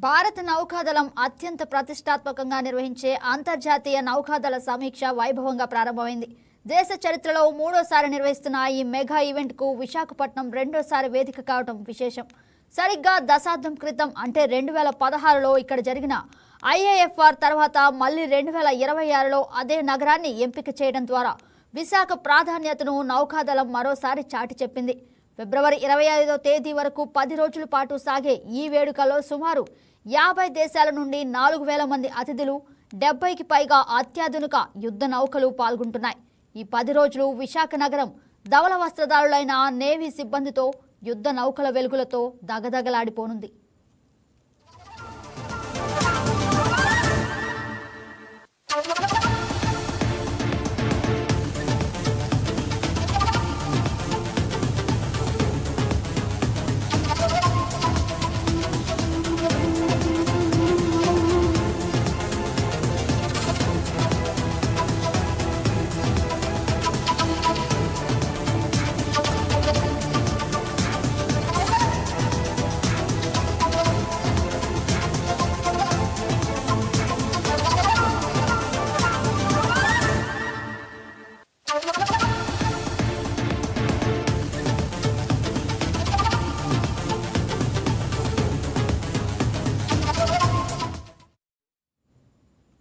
భారత నౌకాదళం అత్యంత ప్రతిష్టాత్మకంగా నిర్వహించే అంతర్జాతీయ నౌకాదళ సమీక్ష వైభవంగా ప్రారంభమైంది. దేశ చరిత్రలో మూడోసారి నిర్వహిస్తున్న ఈ మెగా ఈవెంట్కు విశాఖపట్నం రెండోసారి వేదిక కావడం విశేషం. సరిగ్గా దశాబ్దం క్రితం అంటే 2016లో ఇక్కడ జరిగిన IAFR తర్వాత మళ్లీ 2026లో అదే నగరాన్ని ఎంపిక చేయడం ద్వారా విశాఖ ప్రాధాన్యతను నౌకాదళం మరోసారి చాటి చెప్పింది. ఫిబ్రవరి 25వ తేదీ వరకు 10 రోజుల పాటు సాగే ఈ వేడుకలో సుమారు 50 దేశాల నుండి 4000 మంది అతిథులు, 70కి పైగా అత్యాధునిక యుద్ధ నౌకలు పాల్గొంటున్నాయి. ఈ 10 రోజులు విశాఖ నగరం ధవల వస్త్రధారులైన నేవీ సిబ్బందితో, యుద్ధ నౌకల వెలుగులతో దగదగలాడిపోనుంది.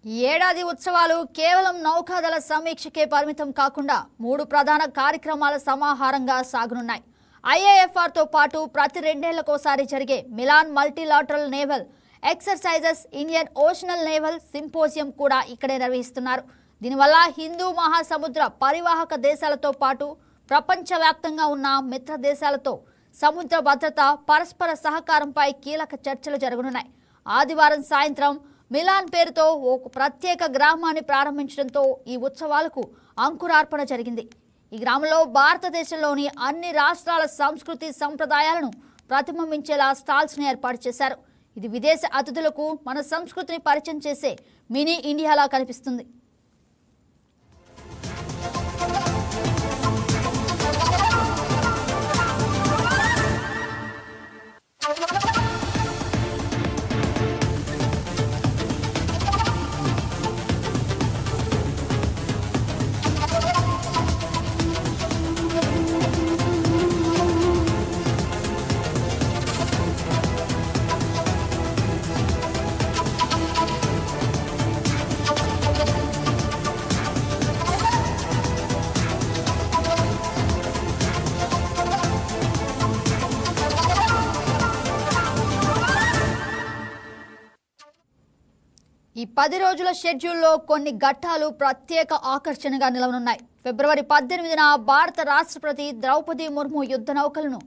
ఈ ఏడాది ఉత్సవాలు కేవలం నౌకాదళ సమీక్షకే పరిమితం కాకుండా 3 ప్రధాన కార్యక్రమాల సమాహారంగా సాగనున్నాయి. IAFRతో పాటు ప్రతి 2 ఏళ్లకోసారి జరిగే Milan multilateral naval exercises, Indian Ocean Naval Symposium కూడా ఇక్కడే నిర్వహిస్తున్నారు. దీనివల్ల హిందూ మహాసముద్ర పరివాహక దేశాలతో పాటు ప్రపంచవ్యాప్తంగా ఉన్న మిత్ర దేశాలతో సముద్ర భద్రత, పరస్పర సహకారంపై కీలక చర్చలు జరగనున్నాయి. ఆదివారం సాయంత్రం మిలాన్ పేరుతో ఒక ప్రత్యేక గ్రామాన్ని ప్రారంభించడంతో ఈ ఉత్సవాలకు అంకురార్పణ జరిగింది. ఈ గ్రామంలో భారతదేశంలోని అన్ని రాష్ట్రాల సంస్కృతి సంప్రదాయాలను ప్రతిబింబించేలా స్టాల్స్ని ఏర్పాటు చేశారు. ఇది విదేశ అతిథులకు మన సంస్కృతిని పరిచయం చేసే మినీ ఇండియాలా కనిపిస్తుంది. ఈ 10 రోజుల షెడ్యూల్లో కొన్ని ఘట్టాలు ప్రత్యేక ఆకర్షణగా నిలవనున్నాయి. ఫిబ్రవరి 18న భారత రాష్ట్రపతి ద్రౌపది ముర్ము యుద్ధ నౌకలను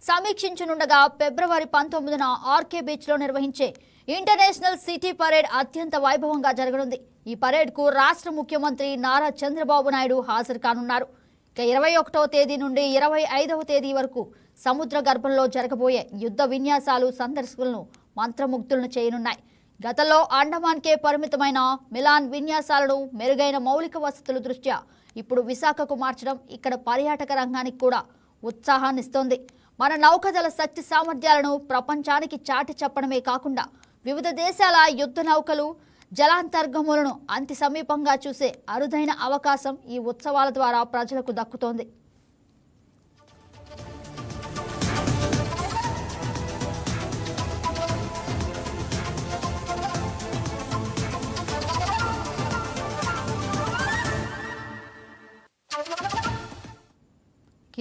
సమీక్షించనుండగా, ఫిబ్రవరి 19న ఆర్కే బీచ్లో నిర్వహించే ఇంటర్నేషనల్ సిటీ పరేడ్ అత్యంత వైభవంగా జరగనుంది. ఈ పరేడ్కు రాష్ట్ర ముఖ్యమంత్రి నారా చంద్రబాబు నాయుడు హాజరు కానున్నారు. ఇక 21వ తేదీ నుండి 25వ తేదీ వరకు సముద్ర గర్భంలో జరగబోయే యుద్ధ విన్యాసాలు సందర్శకులను మంత్రముగ్ధులను చేయనున్నాయి. గతంలో అండమాన్కే పరిమితమైన మిలాన్ విన్యాసాలను మెరుగైన మౌలిక వసతుల దృష్ట్యా ఇప్పుడు విశాఖకు మార్చడం ఇక్కడ పర్యాటక రంగానికి కూడా ఉత్సాహాన్నిస్తోంది. మన నౌకాదళ శక్తి సామర్థ్యాలను ప్రపంచానికి చాటి చెప్పడమే కాకుండా వివిధ దేశాల యుద్ధ నౌకలు, జలాంతర్గములను అతి సమీపంగా చూసే అరుదైన అవకాశం ఈ ఉత్సవాల ద్వారా ప్రజలకు దక్కుతోంది.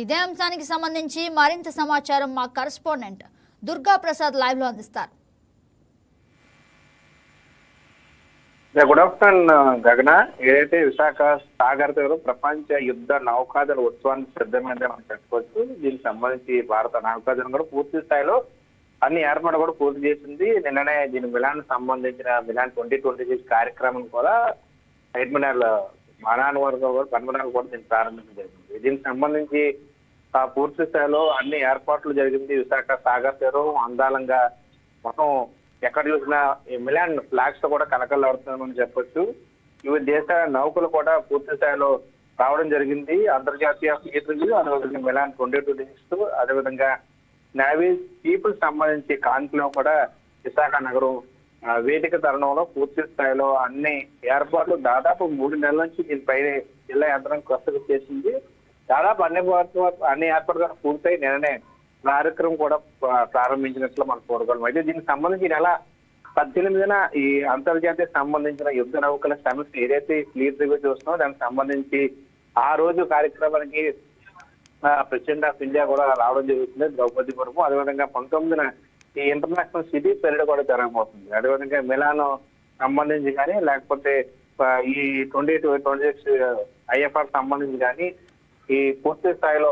ఇదే అంశానికి సంబంధించి మరింత సమాచారం మా కరెస్పాండెంట్ దుర్గా ప్రసాద్ లైవ్ లో అందిస్తారు. గుడ్ ఆఫ్టర్నూన్ గగన. ఏదైతే విశాఖ సాగర్ దగ్గర ప్రపంచ యుద్ధ నౌకాదళ ఉత్సవానికి సిద్ధమైందని మనం చెప్పుకోవచ్చు. దీనికి సంబంధించి భారత నౌకాదళం కూడా పూర్తి స్థాయిలో అన్ని ఏర్పాట్లు కూడా పూర్తి చేసింది. నిన్ననే దీని మిలాన్ సంబంధించిన మిలాన్ 2026 కార్యక్రమం కూడా అడ్మిరల్ మనాన్ వర్గ పన్మనాలు కూడా దీన్ని ప్రారంభించడం జరిగింది. దీనికి సంబంధించి పూర్తి స్థాయిలో అన్ని ఏర్పాట్లు జరిగింది. విశాఖ సాగర్ తీరం అందాలంగా మొత్తం ఎక్కడ చూసినా ఈ మిలాన్ ఫ్లాగ్స్ తో కూడా కలకలాడుతుందని చెప్పొచ్చు. వివిధ దేశాల నౌకలు కూడా పూర్తి స్థాయిలో రావడం జరిగింది. అంతర్జాతీయ ఫీజులు, అదేవిధంగా మిలాన్ 2026, అదేవిధంగా నేవీ పీపుల్ సంబంధించి కాన్క్లేవ్ కూడా విశాఖ నగరం వేదిక తరుణంలో పూర్తి స్థాయిలో అన్ని ఏర్పాట్లు దాదాపు 3 నెలల నుంచి దీనిపైన జిల్లా యంత్రం కసరత్తు చేసింది. దాదాపు అన్ని ఏర్పాట్లు కూడా పూర్తయి నిన్ననే కార్యక్రమం కూడా ప్రారంభించినట్లు మనం చూడగలం. అయితే దీనికి సంబంధించి ఈ నెల 18న ఈ అంతర్జాతీయ సంబంధించిన యుద్ధ నౌకల సమీక్ష ఏదైతే ఫ్లీట్ రివ్యూ చూస్తున్నామో దానికి సంబంధించి ఆ రోజు కార్యక్రమానికి ప్రెసిడెంట్ ఆఫ్ ఇండియా కూడా రావడం జరుగుతుంది, ద్రౌపది ముర్ము. అదేవిధంగా 19న ఈ ఇంటర్నేషనల్ సిటీ పెరేడ్ కూడా జరగబోతుంది. అదేవిధంగా మిలాన్ సంబంధించి కానీ లేకపోతే ఈ 2026 IFR సంబంధించి కానీ ఈ పూర్తి స్థాయిలో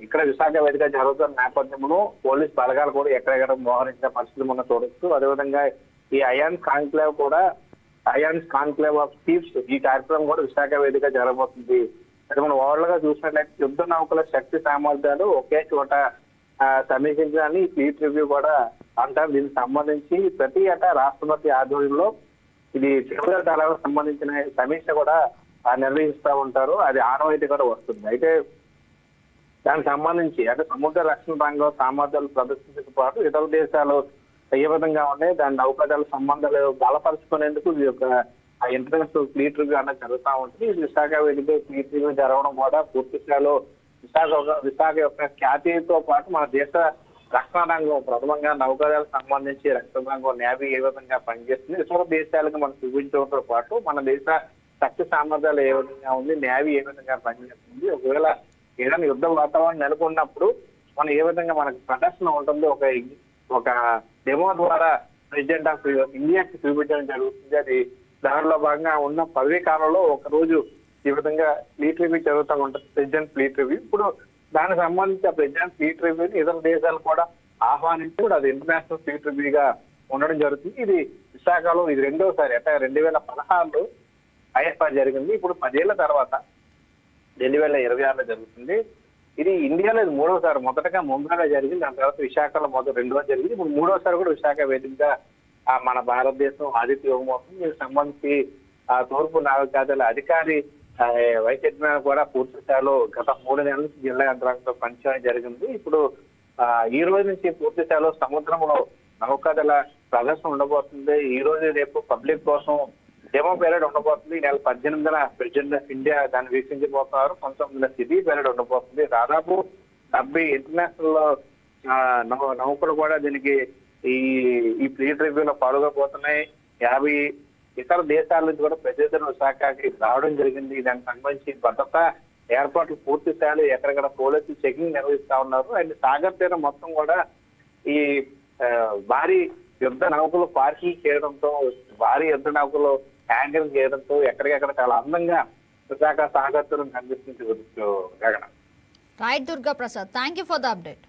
ఇక్కడ విశాఖ వేదిక జరుగుతున్న నేపథ్యంలో పోలీస్ బలగాలు కూడా ఎక్కడెక్కడ మోహరించిన పరిస్థితులు మనం చూడొచ్చు. అదేవిధంగా ఈ అయాన్స్ కాన్క్లేవ్ ఆఫ్ చీఫ్స్ ఈ కార్యక్రమం కూడా విశాఖ వేదిక జరగబోతుంది. అది మనం ఓవరాల్ గా చూసినట్లయితే యుద్ధ నౌకల శక్తి సామర్థ్యాలు ఒకే చోట సమీక్షించాలని ఫ్లీట్ రివ్యూ కూడా అంటారు. దీనికి సంబంధించి ప్రతి ఏటా రాష్ట్రపతి ఆధ్వర్యంలో ఇది త్రిపుర దళాలకు సంబంధించిన సమీక్ష కూడా నిర్వహిస్తూ ఉంటారు. అది ఆనవాయితీ కూడా వస్తుంది. అయితే దానికి సంబంధించి అంటే సముద్ర రక్షణ రంగం సామర్థ్యాలు ప్రదర్శించడంతో పాటు ఇతర దేశాలు ఏ విధంగా ఉన్నాయి, దాని నౌకాదళ సంబంధాలు బలపరుచుకునేందుకు ఈ యొక్క ఇంటర్నేషనల్ ఫ్లీట్ రివ్యూ అన్నది జరుగుతూ ఉంటుంది. ఇది విశాఖ వేదిక ఫ్లీట్ రివ్యూ జరగడం కూడా పూర్తి స్థాయిలో విశాఖ యొక్క ఖ్యాతితో పాటు మన దేశ రక్షణ రంగం ప్రథమంగా నౌకాదళకు సంబంధించి రక్షణ రంగం నేవీ ఏ విధంగా పనిచేస్తుంది, ఇతర దేశాలకు మనం చూపించడంతో పాటు మన దేశ శక్తి సామర్థ్యాలు ఏ విధంగా ఉంది, నేవీ ఏ విధంగా పనిచేస్తుంది, ఒకవేళ ఏదైనా యుద్ధ వాతావరణం నెలకొన్నప్పుడు మనం ఏ విధంగా మనకు ప్రదర్శన ఉంటుందో ఒక డెమో ద్వారా ప్రెసిడెంట్ ఆఫ్ ఇండియాకి చూపించడం జరుగుతుంది. అది దానిలో భాగంగా ఉన్న పదవీ కాలంలో ఒక రోజు ఈ విధంగా ఫ్లీట్ రివ్యూ జరుగుతూ ఉంటుంది, ప్రెసిడెంట్ ఫ్లీట్ రివ్యూ. ఇప్పుడు దానికి సంబంధించి ఆ ప్రెసిడెంట్ ఫ్లీట్ రివ్యూని ఇతర దేశాలు కూడా ఆహ్వానించి కూడా అది ఇంటర్నేషనల్ ఫ్లీట్ రివ్యూగా ఉండడం జరుగుతుంది. ఇది విశాఖలో ఇది రెండోసారి. అంటే 2016లో IFR జరిగింది. ఇప్పుడు 10 ఏళ్ల తర్వాత 2026లో జరుగుతుంది. ఇది ఇండియాలో ఇది 3వసారి. మొదటగా ముంబైలో జరిగింది, దాని తర్వాత విశాఖలో రెండోసారి జరిగింది. ఇప్పుడు 3వసారి కూడా విశాఖ వేదికగా మన భారతదేశం ఆతిథ్యం ఇవ్వబోతుంది. దీనికి సంబంధించి తూర్పు నావికాదళ అధికారి వైస్ అడ్మిరల్ కూడా పూర్తి స్థాయిలో గత 3 నెలల నుంచి జిల్లా యంత్రాంగంతో పనిచేయడం జరిగింది. ఇప్పుడు ఈ రోజు నుంచి పూర్తి స్థాయిలో సముద్రంలో నౌకాదళ ప్రదర్శన ఉండబోతుంది. ఈ రోజు రేపు పబ్లిక్ కోసం డెమో పెరేడ్ ఉండబోతుంది. ఈ నెల 18న ప్రెసిడెంట్ ఆఫ్ ఇండియా దాన్ని వీక్షించబోతున్నారు. 19న సిటీ పెరేడ్ ఉండబోతుంది. దాదాపు 70 ఇంటర్నేషనల్ నౌకలు కూడా దీనికి ఈ ఫ్లీట్ రివ్యూలో పాల్గొపోతున్నాయి. 50 ఇతర దేశాల నుంచి కూడా ప్రతినిధులు విశాఖకి రావడం జరిగింది. దానికి సంబంధించి భద్రతా ఏర్పాట్లు పూర్తి స్థాయిలో ఎక్కడెక్కడ పోలీసులు చెకింగ్ నిర్వహిస్తా ఉన్నారు. అండ్ సాగర్ తీరం మొత్తం కూడా ఈ భారీ యుద్ధ నౌకలు పార్కింగ్ చేయడంతో, భారీ యుద్ధ నౌకలు హ్యాంగరింగ్ చేయడంతో ఎక్కడికెక్కడ చాలా అందంగా విశాఖ సాగర్ తీరం కనిపిస్తుంది. గగన. Right Durga Prasad, thank you for the update.